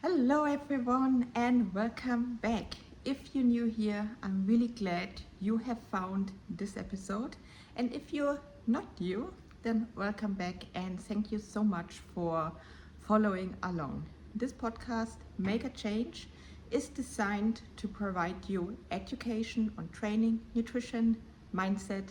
Hello everyone and welcome back. If you're new here, I'm really glad you have found this episode. And if you're not new, then welcome back and thank you so much for following along. This podcast, Make a Change, is designed to provide you education on training, nutrition, mindset,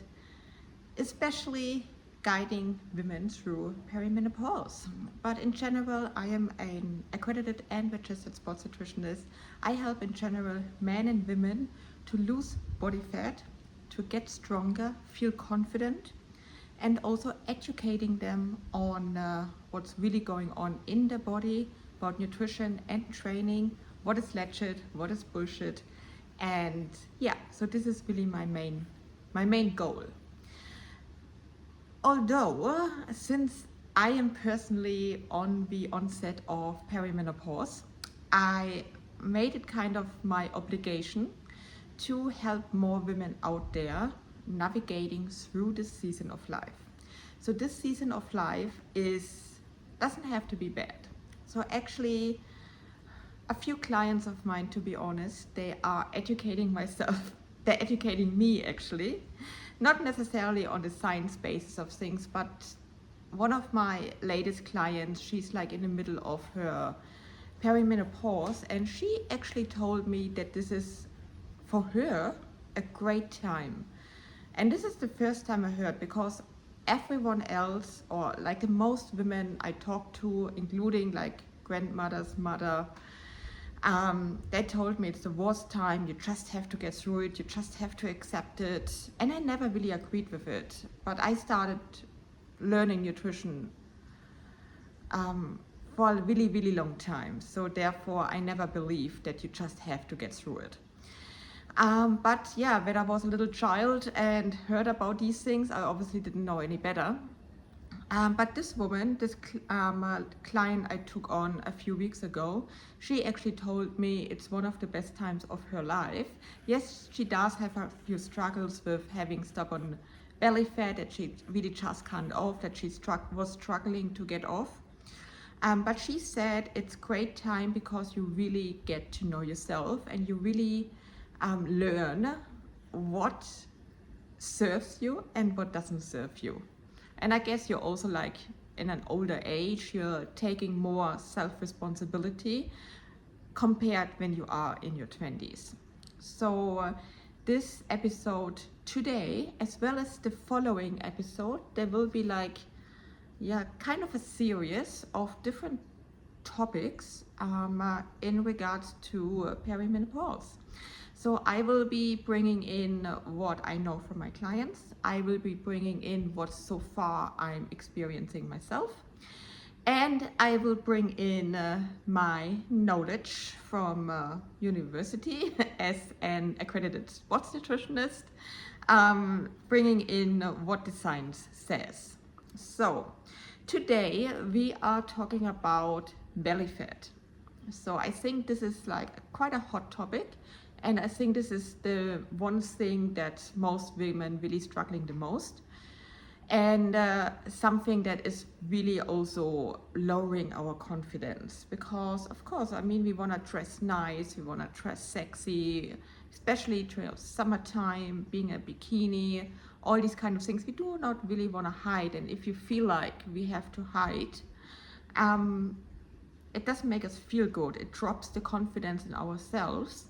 especially guiding women through perimenopause. But in general, I am an accredited and registered sports nutritionist. I help in general men and women to lose body fat, to get stronger, feel confident, and also educating them on what's really going on in their body, about nutrition and training, what is legit, what is bullshit. And yeah, so this is really my main goal. Although, since I am personally on the onset of perimenopause, I made it kind of my obligation to help more women out there navigating through this season of life. So this season of life doesn't have to be bad. So actually, a few clients of mine, to be honest, they are educating myself. They're educating me actually. Not necessarily on the science basis of things, but one of my latest clients, she's like in the middle of her perimenopause, and she actually told me that this is for her a great time. And this is the first time I heard, because everyone else, or like the most women I talk to, including like grandmother's mother, they told me it's the worst time, you just have to get through it, you just have to accept it. And I never really agreed with it. But I started learning nutrition for a really, really long time. So therefore, I never believed that you just have to get through it. But yeah, when I was a little child and heard about these things, I obviously didn't know any better. But this woman, this client I took on a few weeks ago, she actually told me it's one of the best times of her life. Yes, she does have a few struggles with having stubborn belly fat that she really just can't off, that she was struggling to get off. But she said it's great time because you really get to know yourself and you really learn what serves you and what doesn't serve you. And I guess you're also like in an older age, you're taking more self-responsibility compared when you are in your 20s. So this episode today, as well as the following episode, there will be like, kind of a series of different topics in regards to perimenopause. So I will be bringing in what I know from my clients. I will be bringing in what so far I'm experiencing myself. And I will bring in my knowledge from university as an accredited sports nutritionist, bringing in what the science says. So today we are talking about belly fat. So I think this is like quite a hot topic. And I think this is the one thing that most women really struggling the most. And something that is really also lowering our confidence. Because, of course, I mean, we want to dress nice, we want to dress sexy, especially during summertime, being a bikini, all these kind of things. We do not really want to hide. And if you feel like we have to hide, it doesn't make us feel good. It drops the confidence in ourselves.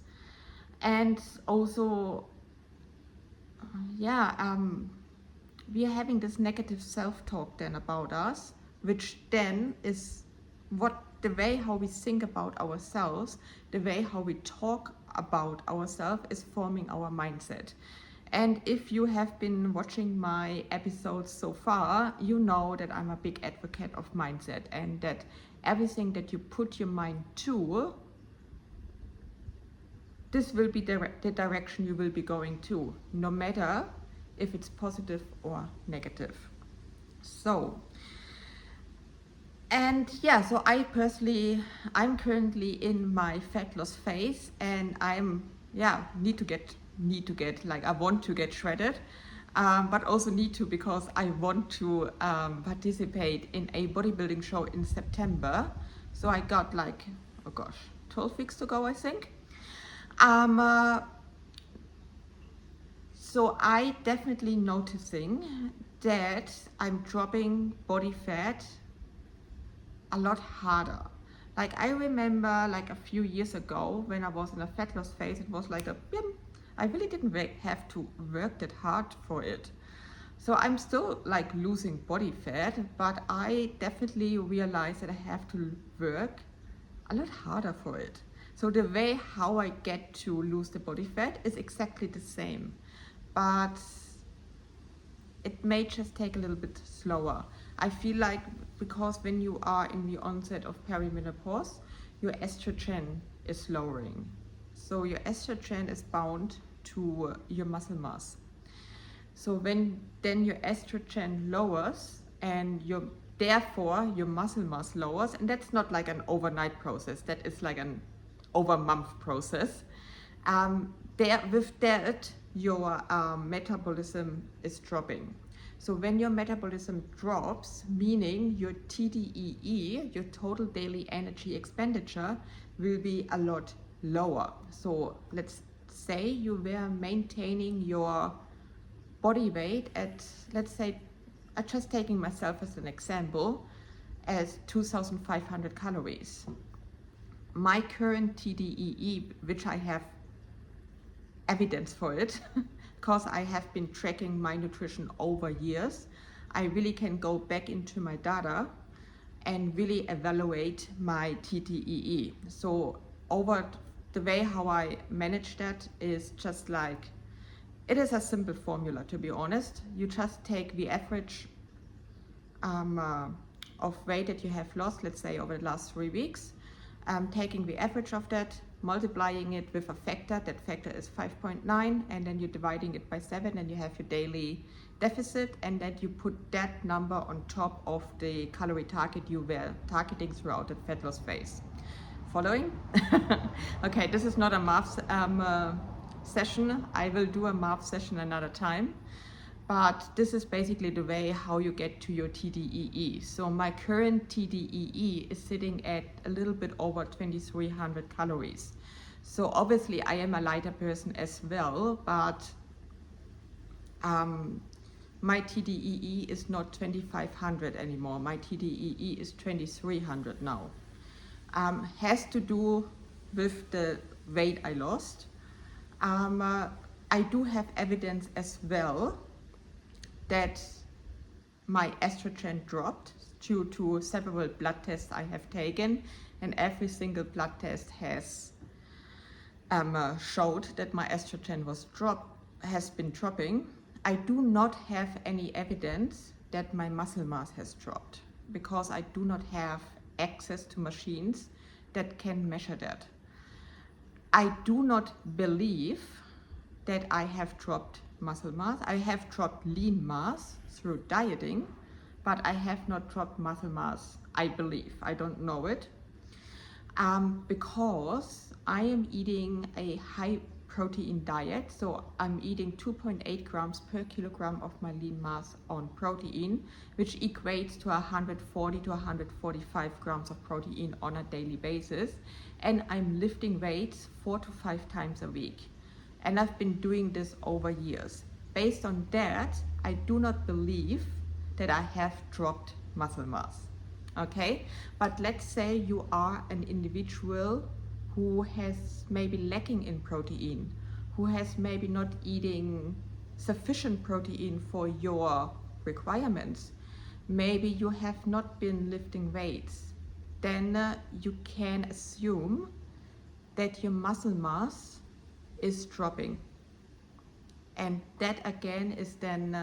And also, we are having this negative self-talk then about us, which then is the way how we think about ourselves, the way how we talk about ourselves is forming our mindset. And if you have been watching my episodes so far, you know that I'm a big advocate of mindset, and that everything that you put your mind to, this will be the direction you will be going to, no matter if it's positive or negative. So I personally, I'm currently in my fat loss phase, and need to get like, I want to get shredded, but also need to, because I want to participate in a bodybuilding show in September. So I got like oh gosh, 12 weeks ago, I think. So I definitely noticing that I'm dropping body fat a lot harder. Like I remember like a few years ago when I was in a fat loss phase, it was like I really didn't have to work that hard for it. So I'm still like losing body fat, but I definitely realize that I have to work a lot harder for it. So the way how I get to lose the body fat is exactly the same, but it may just take a little bit slower. I feel like because when you are in the onset of perimenopause, your estrogen is lowering. So your estrogen is bound to your muscle mass. So when then your estrogen lowers and therefore your muscle mass lowers, and that's not like an overnight process, that is like an over month process. With that, your metabolism is dropping. So when your metabolism drops, meaning your TDEE, your total daily energy expenditure, will be a lot lower. So let's say you were maintaining your body weight at, let's say, I'm just taking myself as an example, as 2,500 calories. My current TDEE, which I have evidence for it, because I have been tracking my nutrition over years, I really can go back into my data and really evaluate my TDEE. So over the way how I manage that is just like, it is a simple formula, to be honest. You just take the average of weight that you have lost, let's say over the last 3 weeks, taking the average of that, multiplying it with a factor, that factor is 5.9, and then you're dividing it by 7, and you have your daily deficit, and then you put that number on top of the calorie target you were targeting throughout the fat loss phase. Following? Okay, this is not a math session. I will do a math session another time. But this is basically the way how you get to your TDEE. So my current TDEE is sitting at a little bit over 2,300 calories. So obviously I am a lighter person as well, but my TDEE is not 2,500 anymore. My TDEE is 2,300 now. Has to do with the weight I lost. I do have evidence as well that my estrogen dropped due to several blood tests I have taken, and every single blood test has showed that my estrogen has been dropping. I do not have any evidence that my muscle mass has dropped because I do not have access to machines that can measure that. I do not believe that I have dropped muscle mass. I have dropped lean mass through dieting, but I have not dropped muscle mass, I believe. I don't know it. Because I am eating a high protein diet, so I'm eating 2.8 grams per kilogram of my lean mass on protein, which equates to 140 to 145 grams of protein on a daily basis, and I'm lifting weights 4 to 5 times a week. And I've been doing this over years. Based on that, I do not believe that I have dropped muscle mass. Okay, but let's say you are an individual who has maybe lacking in protein, who has maybe not eating sufficient protein for your requirements. Maybe you have not been lifting weights. Then you can assume that your muscle mass is dropping, and that again is then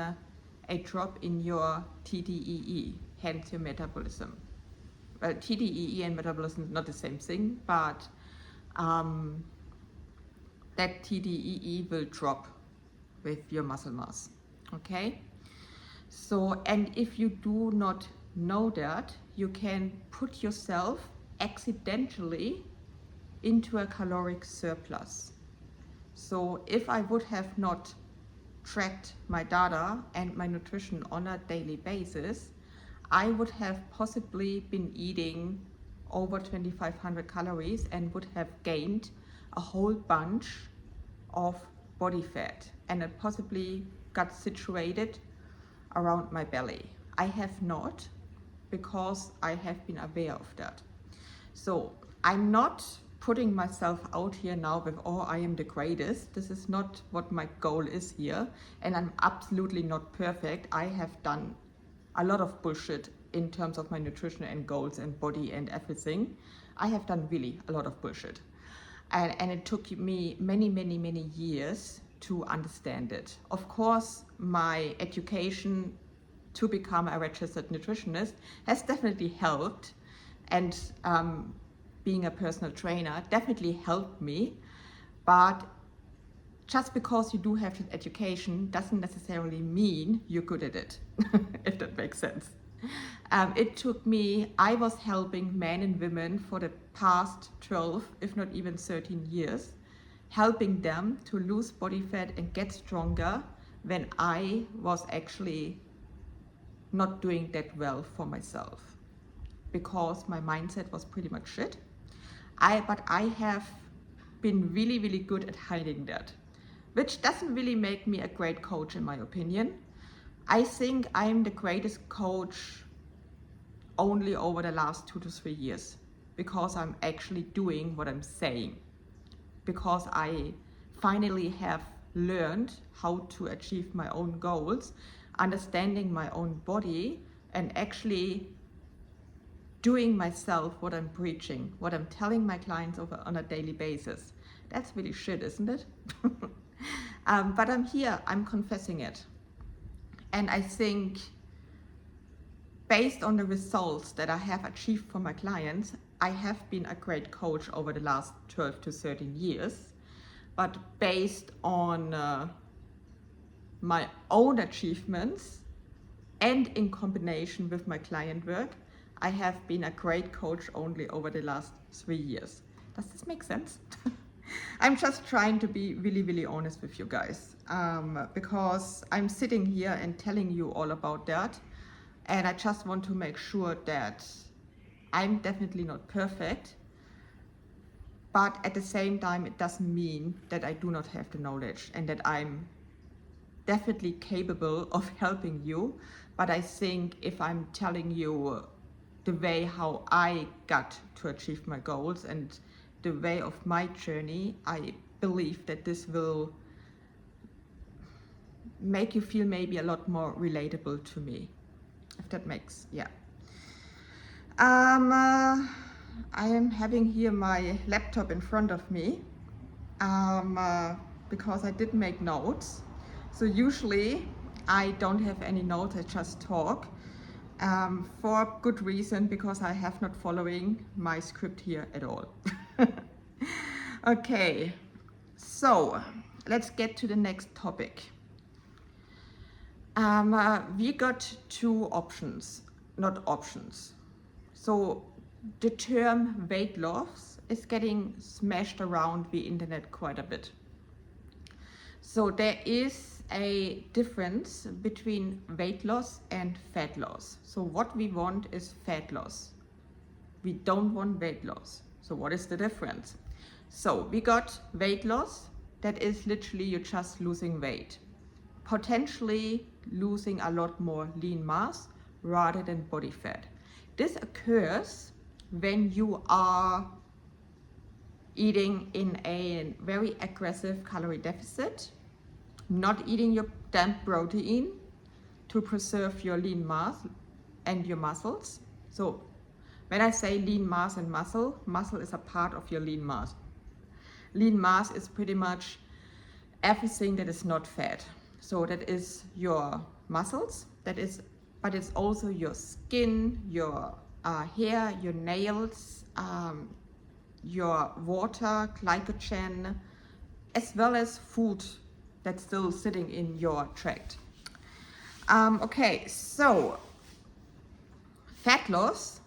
a drop in your TDEE, hence your metabolism. Well, TDEE and metabolism is not the same thing, but that TDEE will drop with your muscle mass. Okay, so, and if you do not know that, you can put yourself accidentally into a caloric surplus. So if I would have not tracked my data and my nutrition on a daily basis, I would have possibly been eating over 2,500 calories and would have gained a whole bunch of body fat, and it possibly got situated around my belly. I have not, because I have been aware of that. So I'm not putting myself out here now with, oh, I am the greatest. This is not what my goal is here, and I'm absolutely not perfect. I have done a lot of bullshit in terms of my nutrition and goals and body and everything. I have done really a lot of bullshit. And it took me many, many, many years to understand it. Of course, my education to become a registered nutritionist has definitely helped, and being a personal trainer definitely helped me. But just because you do have this education doesn't necessarily mean you're good at it, if that makes sense. It took me, I was helping men and women for the past 12, if not even 13 years, helping them to lose body fat and get stronger when I was actually not doing that well for myself, because my mindset was pretty much shit. But I have been really, really good at hiding that, which doesn't really make me a great coach in my opinion. I think I'm the greatest coach only over the last 2 to 3 years, because I'm actually doing what I'm saying, because I finally have learned how to achieve my own goals, understanding my own body, and actually doing myself what I'm preaching, what I'm telling my clients on a daily basis. That's really shit, isn't it? But I'm here, I'm confessing it. And I think based on the results that I have achieved for my clients, I have been a great coach over the last 12 to 13 years. But based on my own achievements and in combination with my client work, I have been a great coach only over the last 3 years. Does this make sense? I'm just trying to be really, really honest with you guys, because I'm sitting here and telling you all about that, and I just want to make sure that I'm definitely not perfect, but at the same time it doesn't mean that I do not have the knowledge and that I'm definitely capable of helping you. But I think if I'm telling you the way how I got to achieve my goals and the way of my journey, I believe that this will make you feel maybe a lot more relatable to me, if that makes, yeah. I am having here my laptop in front of me, because I did make notes. So usually I don't have any notes, I just talk, for good reason, because I have not following my script here at all. Okay, so let's get to the next topic. We got 2 options, not options. So the term weight loss is getting smashed around the internet quite a bit. So there is a difference between weight loss and fat loss. So what we want is fat loss. We don't want weight loss. So what is the difference? So we got weight loss, that is literally you're just losing weight, potentially losing a lot more lean mass rather than body fat. This occurs when you are eating in a very aggressive calorie deficit, not eating your damn protein to preserve your lean mass and your muscles. So when I say lean mass and muscle, muscle is a part of your lean mass. Lean mass is pretty much everything that is not fat. So that is your muscles, but it's also your skin, your hair, your nails, your water, glycogen, as well as food that's still sitting in your tract. Okay, so fat loss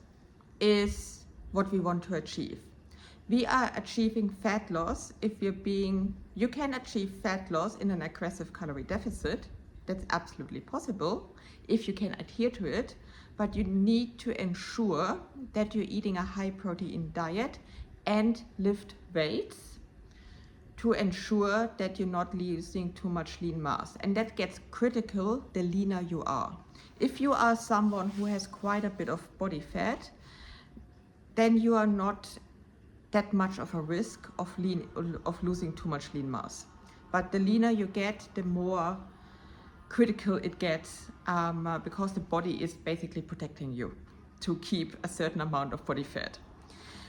is what we want to achieve. We are achieving fat loss if you can achieve fat loss in an aggressive calorie deficit That's absolutely possible if you can adhere to it, but you need to ensure that you're eating a high protein diet and lift weights to ensure that you're not losing too much lean mass. And that gets critical the leaner you are. If you are someone who has quite a bit of body fat, then you are not that much of a risk of losing too much lean mass. But the leaner you get, the more critical it gets, because the body is basically protecting you to keep a certain amount of body fat.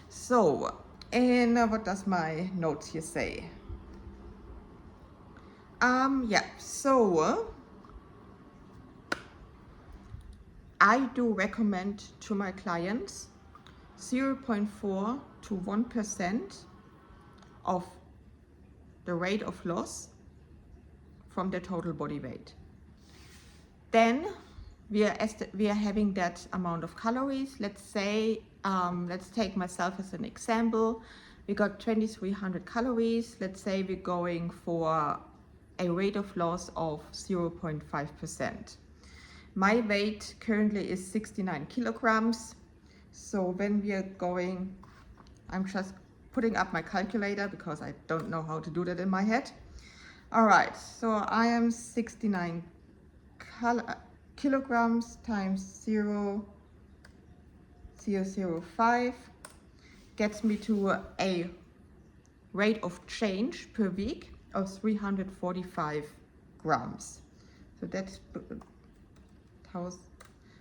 So, and what does my notes here say? So I do recommend to my clients 0.4 to 1% of the rate of loss from their total body weight. Then we are having that amount of calories. Let's say, let's take myself as an example. We got 2,300 calories. Let's say we're going for a rate of loss of 0.5%. My weight currently is 69 kilograms. So when we are going, I'm just putting up my calculator because I don't know how to do that in my head. All right, so I am 69 kilograms times 0.005 gets me to a rate of change per week of 345 grams. So that's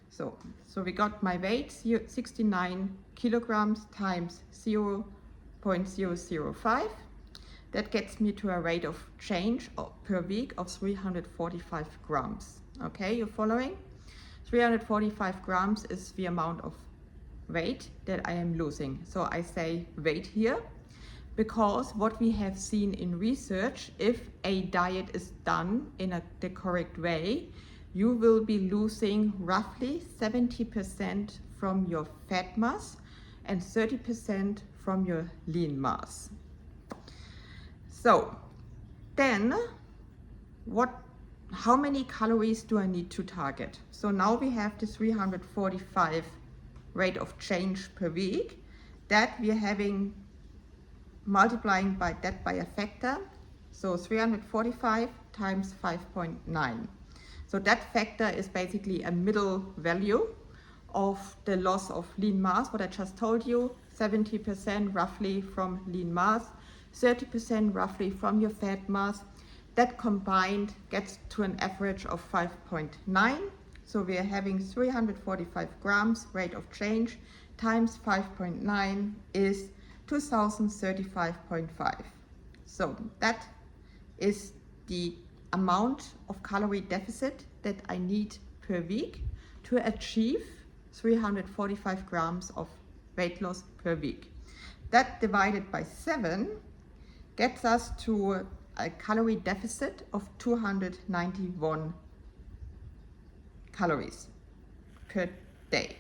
so we got my weight 69 kilograms times 0.005. That gets me to a rate of change per week of 345 grams. Okay, you're following? 345 grams is the amount of weight that I am losing. So I say weight here because what we have seen in research, if a diet is done in the correct way, you will be losing roughly 70% from your fat mass and 30% from your lean mass. So then how many calories do I need to target? So now we have the 345 rate of change per week that we are having multiplying by that by a factor. So 345 times 5.9. So that factor is basically a middle value of the loss of lean mass, what I just told you, 70% roughly from lean mass, 30% roughly from your fat mass. That combined gets to an average of 5.9. So we are having 345 grams rate of change times 5.9 is 2035.5. So that is the amount of calorie deficit that I need per week to achieve 345 grams of weight loss per week. That divided by 7 gets us to a calorie deficit of 291 calories per day,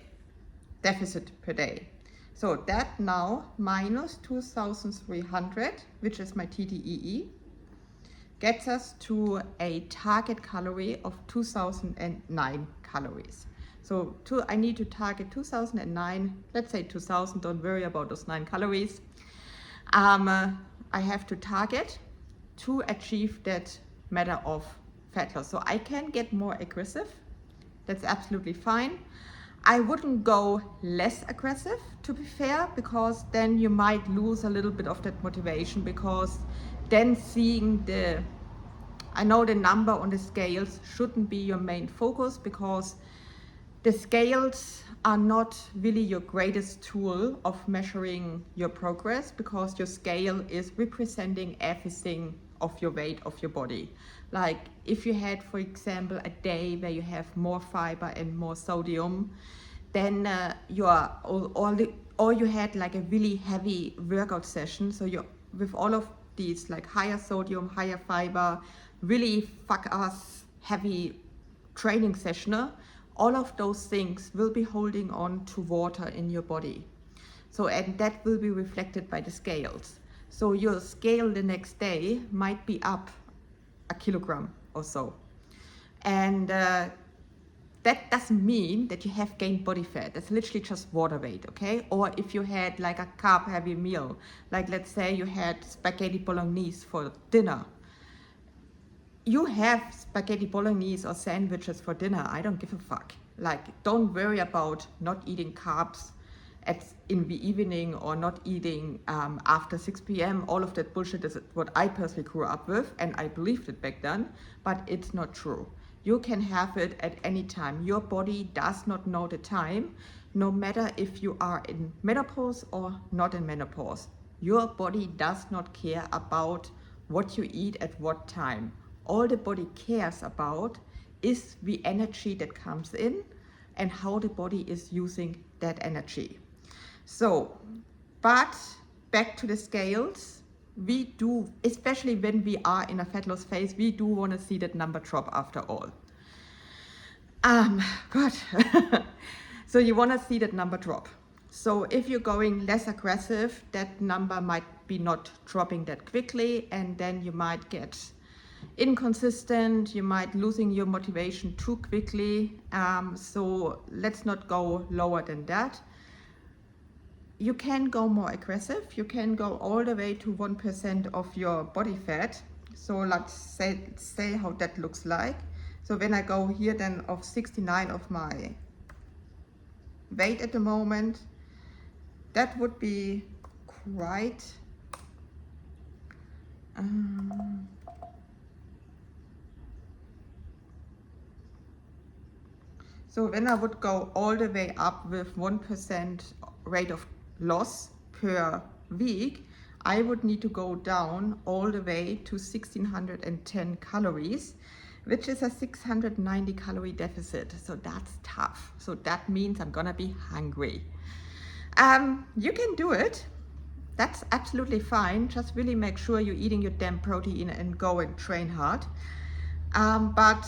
deficit per day. So that now minus 2,300, which is my TDEE, gets us to a target calorie of 2,009 calories. So I need to target 2,009, let's say 2,000, don't worry about those 9 calories. I have to target to achieve that matter of fat loss. So I can get more aggressive, that's absolutely fine. I wouldn't go less aggressive, to be fair, because then you might lose a little bit of that motivation, because then seeing I know the number on the scales shouldn't be your main focus, because the scales are not really your greatest tool of measuring your progress, because your scale is representing everything of your weight of your body. Like if you had, for example, a day where you have more fiber and more sodium, then or you had like a really heavy workout session, so you with all of these like higher sodium, higher fiber, really fuck ass heavy training session, all of those things will be holding on to water in your body. So, and that will be reflected by the scales. So your scale the next day might be up a kilogram or so. And that doesn't mean that you have gained body fat. That's literally just water weight, okay? Or if you had like a carb heavy meal, like let's say you had spaghetti bolognese for dinner. You have spaghetti bolognese or sandwiches for dinner. I don't give a fuck. Like, don't worry about not eating carbs in the evening or not eating after 6 p.m. All of that bullshit is what I personally grew up with, and I believed it back then, but it's not true. You can have it at any time. Your body does not know the time, no matter if you are in menopause or not in menopause. Your body does not care about what you eat at what time. All the body cares about is the energy that comes in and how the body is using that energy. So, but back to the scales, we do, especially when we are in a fat loss phase, we do want to see that number drop after all. God. So you want to see that number drop. So if you're going less aggressive, that number might be not dropping that quickly, and then you might get inconsistent, you might losing your motivation too quickly. So let's not go lower than that. You can go more aggressive. You can go all the way to 1% of your body fat. So let's say how that looks like. So when I go here then of 69 of my weight at the moment, that would be quite so when I would go all the way up with 1% rate of loss per week, I would need to go down all the way to 1610 calories, which is a 690 calorie deficit. So that's tough. So that means I'm gonna be hungry. You can do it. That's absolutely fine. Just really make sure you're eating your damn protein and go and train hard. But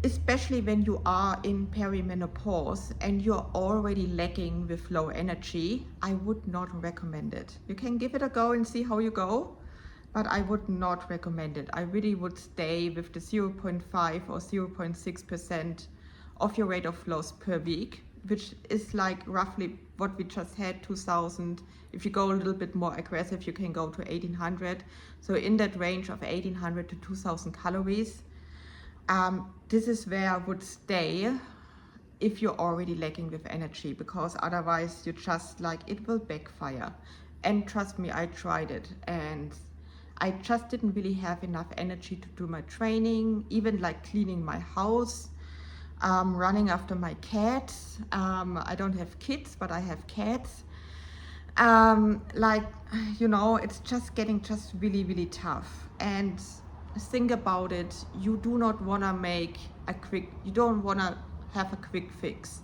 especially when you are in perimenopause and you're already lacking with low energy, I would not recommend it. You can give it a go and see how you go, but I would not recommend it. I really would stay with the 0.5 or 0.6% of your rate of loss per week, which is like roughly what we just had, 2000. If you go a little bit more aggressive, you can go to 1800. So in that range of 1800 to 2000 calories. This is where I would stay if you're already lacking with energy, because otherwise you just like, it will backfire. And trust me, I tried it and I just didn't really have enough energy to do my training, even like cleaning my house, running after my cats. I don't have kids, but I have cats. Like, you know, it's just getting just really, really tough. And think about it, you do not want to you don't want to have a quick fix.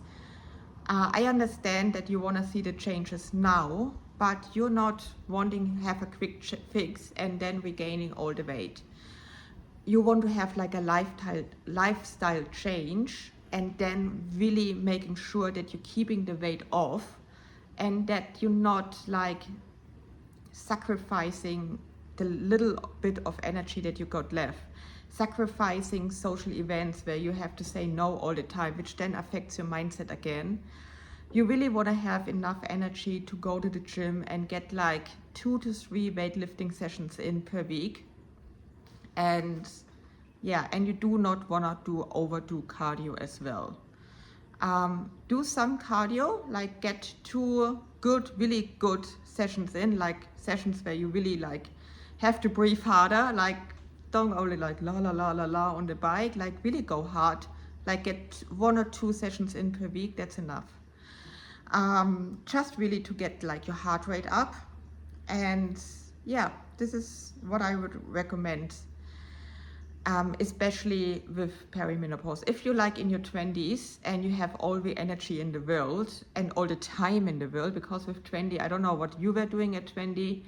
I understand that you want to see the changes now, but you're not wanting to have a quick fix and then regaining all the weight. You want to have like a lifestyle change, and then really making sure that you're keeping the weight off and that you're not like sacrificing the little bit of energy that you got left, sacrificing social events where you have to say no all the time, which then affects your mindset again. You really want to have enough energy to go to the gym and get like 2 to 3 weightlifting sessions in per week. And yeah, and you do not want to overdo cardio as well. Do some cardio, like get 2 good, really good sessions in, like sessions where you really like have to breathe harder, like don't only like la la la la la on the bike, like really go hard, like get 1 or 2 sessions in per week, that's enough. Just really to get like your heart rate up. And yeah, this is what I would recommend, especially with perimenopause. If you're like in your 20s and you have all the energy in the world and all the time in the world, because with 20, I don't know what you were doing at 20,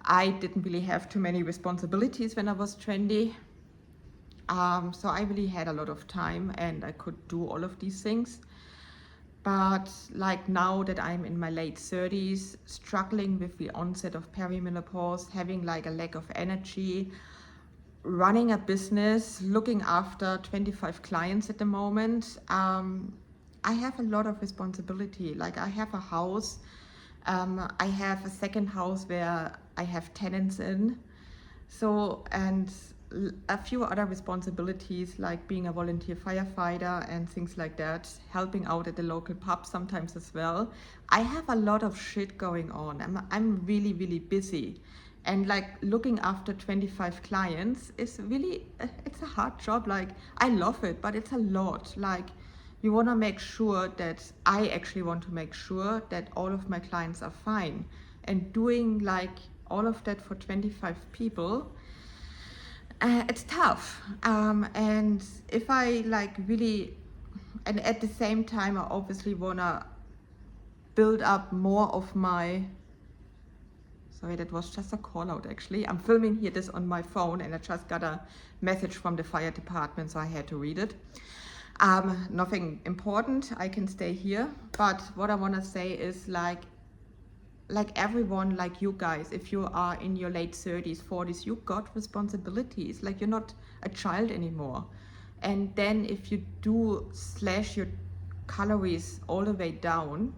I didn't really have too many responsibilities when I was 20. So I really had a lot of time and I could do all of these things. But like now that I'm in my late 30s, struggling with the onset of perimenopause, having like a lack of energy, running a business, looking after 25 clients at the moment, I have a lot of responsibility. Like I have a house, I have a second house where I have tenants in. So, and a few other responsibilities like being a volunteer firefighter and things like that, helping out at the local pub sometimes as well. I have a lot of shit going on. I'm really, really busy. And like looking after 25 clients is really, it's a hard job. Like I love it, but it's a lot. Like you want to make sure that I actually want to make sure that all of my clients are fine. And doing like all of that for 25 people, it's tough. And if I like really, and at the same time, I obviously want to build up more of my, sorry, that was just a call out actually. I'm filming here this on my phone and I just got a message from the fire department, so I had to read it. Nothing important, I can stay here. But what I want to say is like everyone, like you guys, if you are in your late 30s, 40s, you got responsibilities. Like you're not a child anymore. And then if you do slash your calories all the way down,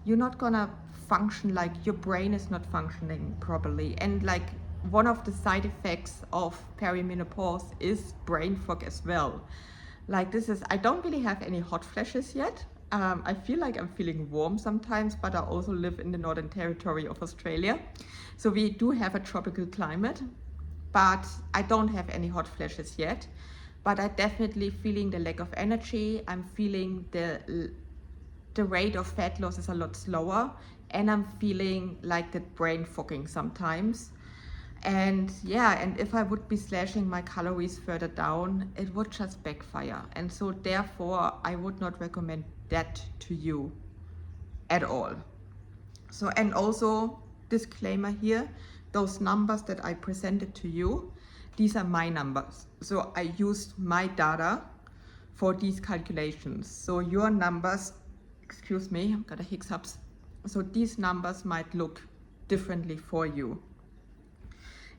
you're not gonna function, like your brain is not functioning properly. And like one of the side effects of perimenopause is brain fog as well. Like this is, I don't really have any hot flashes yet. I feel like I'm feeling warm sometimes, but I also live in the Northern Territory of Australia. So we do have a tropical climate, but I don't have any hot flashes yet. But I definitely feeling the lack of energy. I'm feeling the rate of fat loss is a lot slower, and I'm feeling like that brain fogging sometimes. And yeah, and if I would be slashing my calories further down, it would just backfire. And so therefore, I would not recommend that to you at all. So, and also disclaimer here, those numbers that I presented to you, these are my numbers. So I used my data for these calculations. So your numbers, excuse me, I've got a hiccups. So these numbers might look differently for you.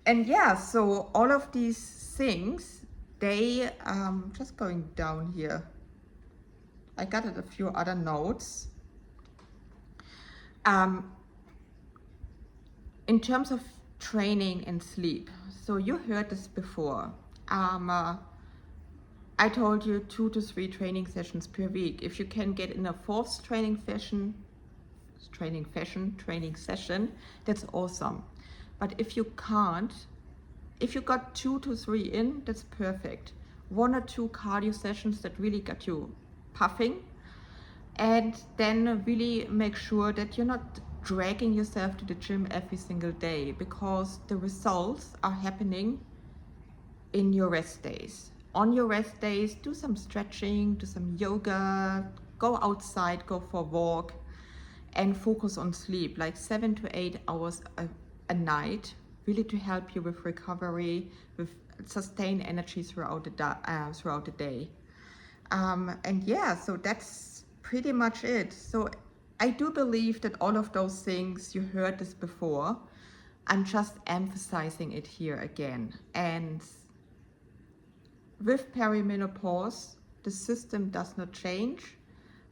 And yeah, so all of these things, they, just going down here, I got a few other notes. In terms of training and sleep, so you heard this before. I told you 2 to 3 training sessions per week. If you can get in a 4th training session, that's awesome. But if you can't, if you got 2 to 3 in, that's perfect. 1 or 2 cardio sessions that really got you puffing, and then really make sure that you're not dragging yourself to the gym every single day, because the results are happening in your rest days. On your rest days, do some stretching, do some yoga, go outside, go for a walk, and focus on sleep, like 7 to 8 hours a night, really to help you with recovery, with sustained energy throughout the day. And yeah, so that's pretty much it. So I do believe that all of those things, you heard this before. I'm just emphasizing it here again. And with perimenopause, the system does not change.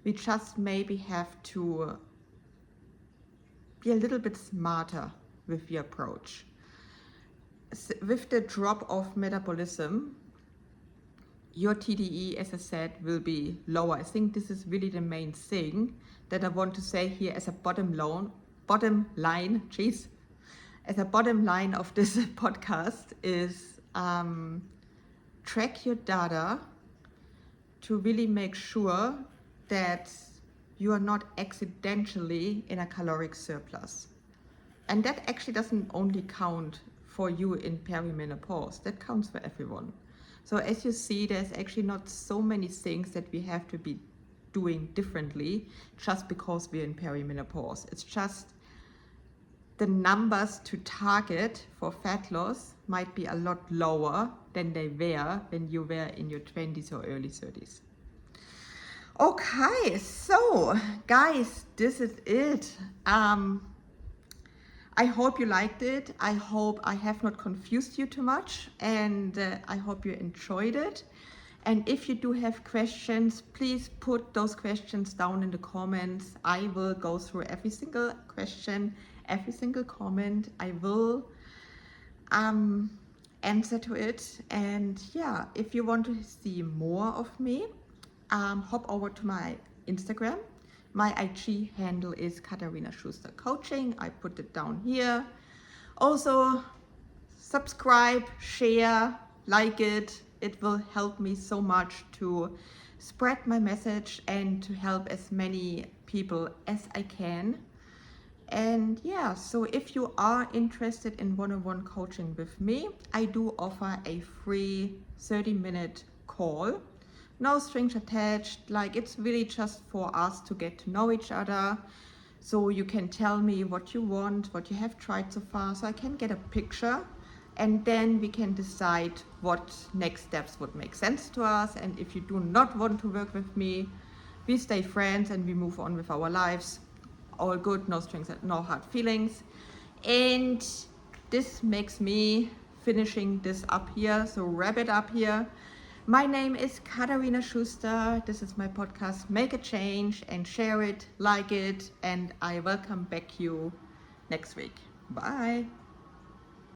We just maybe have to be a little bit smarter with the approach. With the drop of metabolism, your TDE, as I said, will be lower. I think this is really the main thing that I want to say here as a bottom line of this podcast is track your data to really make sure that you are not accidentally in a caloric surplus. And that actually doesn't only count for you in perimenopause, that counts for everyone. So as you see, there's actually not so many things that we have to be doing differently just because we're in perimenopause. It's just the numbers to target for fat loss might be a lot lower than they were when you were in your 20s or early 30s. Okay, so guys, this is it. I hope you liked it. I hope I have not confused you too much, and I hope you enjoyed it. And if you do have questions, please put those questions down in the comments. I will go through every single question, every single comment. I will answer to it. And yeah, if you want to see more of me, hop over to my Instagram. My IG handle is Katharina Schuster Coaching. I put it down here. Also, subscribe, share, like it. It will help me so much to spread my message and to help as many people as I can. And yeah, so if you are interested in one-on-one coaching with me, I do offer a free 30-minute call. No strings attached, like it's really just for us to get to know each other. So you can tell me what you want, what you have tried so far, so I can get a picture, and then we can decide what next steps would make sense to us. And if you do not want to work with me, we stay friends and we move on with our lives. All good, no strings, no hard feelings. And this makes me finishing this up here, so wrap it up here. My name is Katharina Schuster. This is my podcast. Make a change and share it, like it, and I welcome back you next week. Bye.